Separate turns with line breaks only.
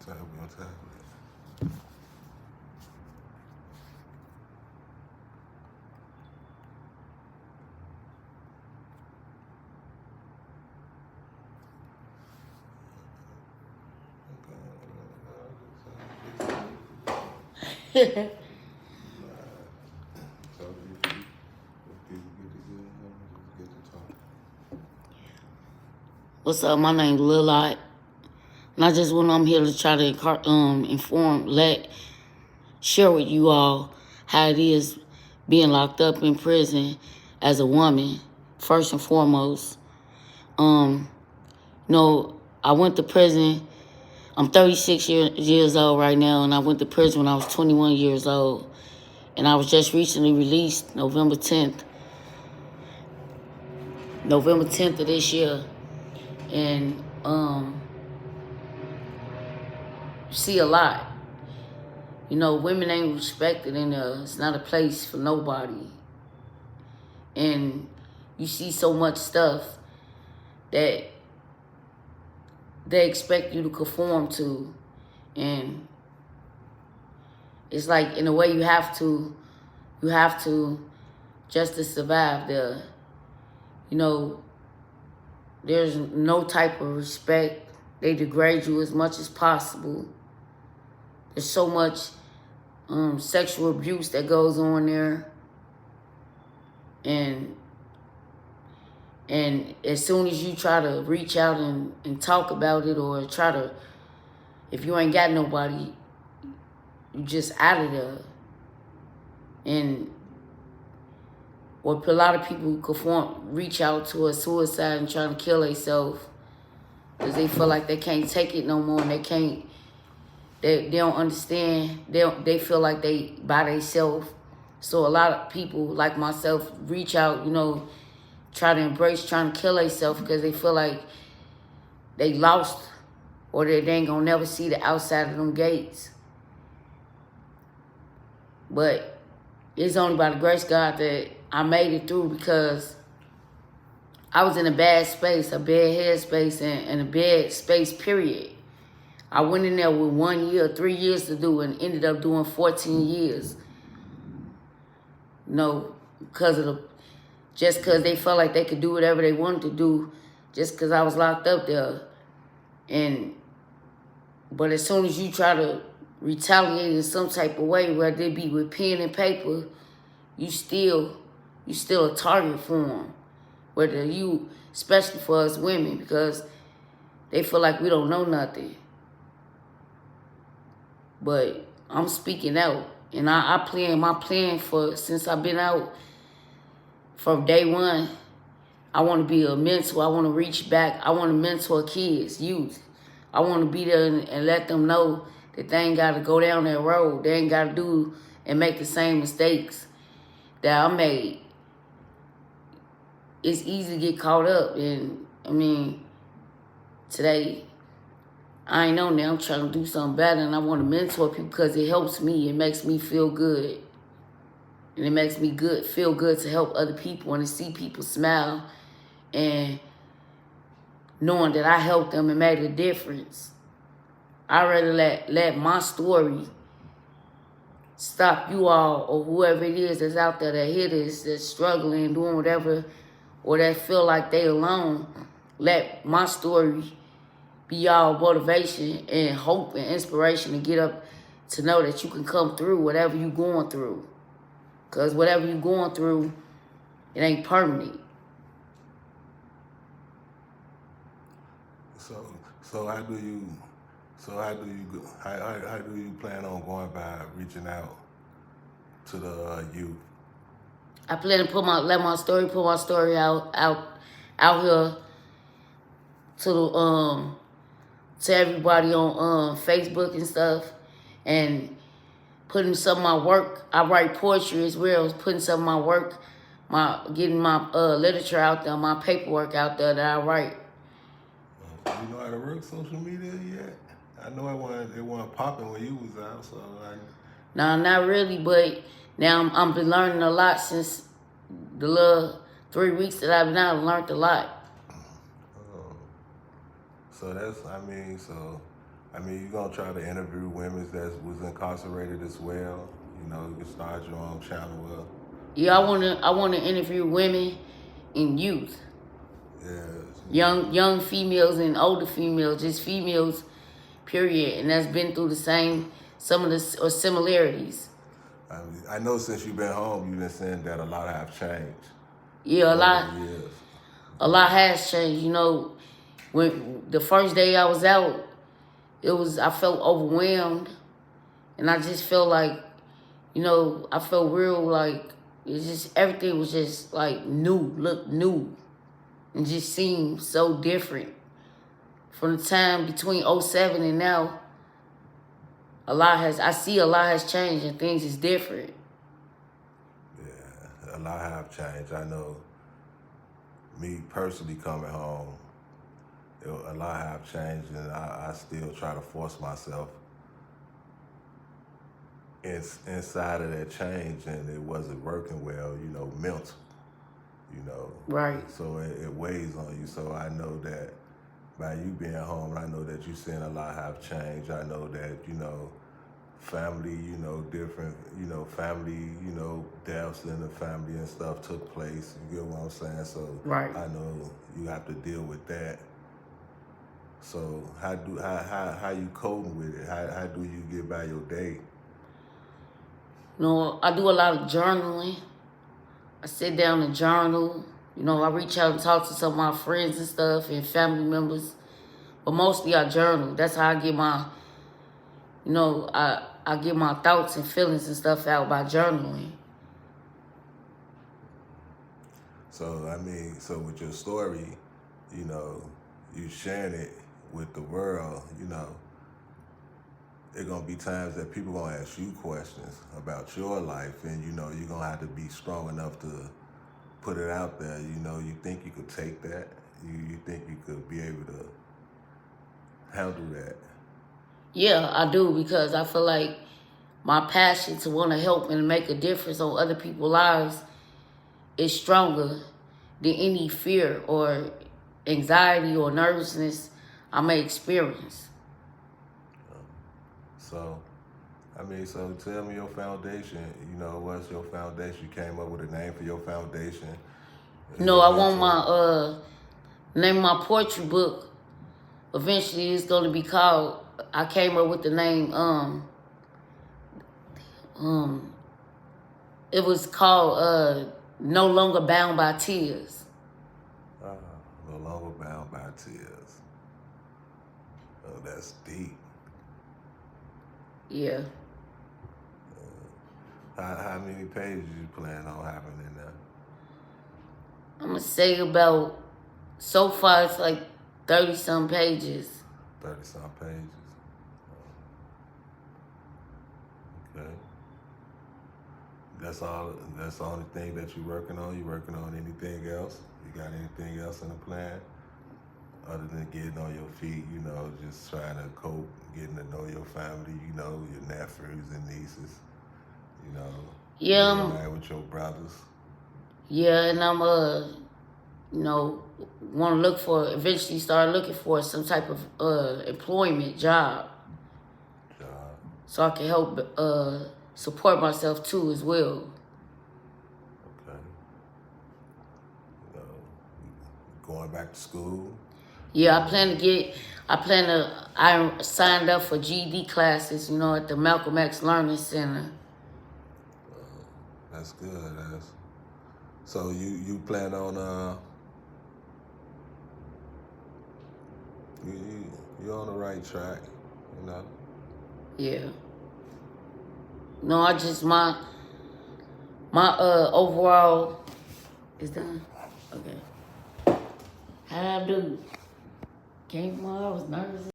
tablet.
What's up? My name's Lil Lot. And I just I'm here to try to share with you all how it is being locked up in prison as a woman, first and foremost. I went to prison. I'm 36 years old right now, and I went to prison when I was 21 years old. And I was just recently released November 10th of this year. And see a lot. Women ain't respected in there. It's not a place for nobody. And you see so much stuff that they expect you to conform to. And it's like, in a way, you have to just to survive there. There's no type of respect. They degrade you as much as possible. There's so much sexual abuse that goes on there. And as soon as you try to reach out and talk about it, or if you ain't got nobody, you just out of there. And what a lot of people reach out to a suicide and trying to kill themselves because they feel like they can't take it no more, and they don't understand. They feel like they by themselves. So a lot of people like myself reach out, try to embrace trying to kill themselves because they feel like they lost, or they ain't gonna never see the outside of them gates. But it's only by the grace of God that I made it through, because I was in a bad space, a bad headspace, and a bad space, period. I went in there with 1 year, 3 years to do, and ended up doing 14 years. Just because they felt like they could do whatever they wanted to do, just because I was locked up there. But as soon as you try to retaliate in some type of way, whether it be with pen and paper, you still a target for them. Especially for us women, because they feel like we don't know nothing. But I'm speaking out, and my plan since I've been out from day one. I want to be a mentor. I want to reach back. I want to mentor kids, youth. I want to be there and let them know that they ain't got to go down that road. They ain't got to do and make the same mistakes that I made. It's easy to get caught up. And, today, I ain't on there. I'm trying to do something better, and I want to mentor people because it helps me. It makes me feel good. And it makes me feel good to help other people and to see people smile, and knowing that I helped them and made a difference. I'd rather let my story stop you all, or whoever it is that's out there that hear this, that's struggling, doing whatever, or that feel like they alone. Let my story be y'all motivation and hope and inspiration to get up, to know that you can come through whatever you're going through. Because whatever you're going through, it ain't permanent.
So how do you plan on going by reaching out to the youth?
I plan to put my story out here to everybody on Facebook and stuff, and putting some of my work. I write poetry as well. Putting some of my work, getting my literature out there, my paperwork out there that I write.
You know how to work social media yet? I know it wasn't popping when you was out, so
No, not really, but now I'm been learning a lot since the little 3 weeks that I've been out. I've learned a lot.
So I mean, you're gonna try to interview women that was incarcerated as well. You know, you can start your own channel up.
Yeah, I wanna interview women and youth.
Yeah.
Young females and older females, just females, period. And that's been through some of the similarities.
I know since you've been home, you've been saying that a lot have changed.
Yeah,
Years.
A lot has changed. You know, when the first day I was out, I felt overwhelmed, and I just felt like, you know, I felt real like everything was just like looked new, and just seemed so different. From the time between 07 and now, I see a lot has changed and things is different.
Yeah, a lot have changed. I know me personally coming home, a lot have changed, and I still try to force myself inside of that change, and it wasn't working well, you know, mental, you know.
Right.
So it weighs on you. So I know that by you being home, I know that you're seeing a lot have changed. I know that, you know, family, you know, different, you know, family, you know, deaths in the family and stuff took place. You get what I'm saying? So
right.
I know you have to deal with that. So how you coping with it? How do you get by your day?
You know, I do a lot of journaling. I sit down and journal. You know, I reach out and talk to some of my friends and stuff and family members. But mostly I journal. That's how I get my, you know, I get my thoughts and feelings and stuff out by journaling.
So, I mean, so with your story, you know, you sharing it with the world, you know, there's going to be times that people going to ask you questions about your life, and, you know, you're going to have to be strong enough to put it out there. You know, you think you could take that? You think you could be able to handle that?
Yeah, I do, because I feel like my passion to want to help and make a difference on other people's lives is stronger than any fear or anxiety or nervousness I may experience.
So, I mean, so tell me your foundation. You know, what's your foundation? You came up with a name for your foundation.
No, I want my name of my poetry book. Eventually, it's going to be called. I came up with the name. It was called "No Longer Bound by Tears."
No longer bound by tears. Oh, that's deep.
Yeah.
How many pages you plan on having in there?
I'm gonna say about, so far it's like 30-some pages.
30-some pages. Okay. That's all. That's the only thing that you're working on. You working on anything else? You got anything else in the plan other than getting on your feet? You know, just trying to cope, getting to know your family. You know, your nephews and nieces. You know.
Yeah.
With your brothers.
Yeah, and I'm you know, want to eventually start looking for some type of employment job. So I can help support myself too as well.
Okay. Going back to school?
Yeah, I signed up for GED classes, you know, at the Malcolm X Learning Center.
That's good. So you plan on you're on the right track, you know?
Yeah. No, I just my overall is done. Okay. How I do? I was nervous.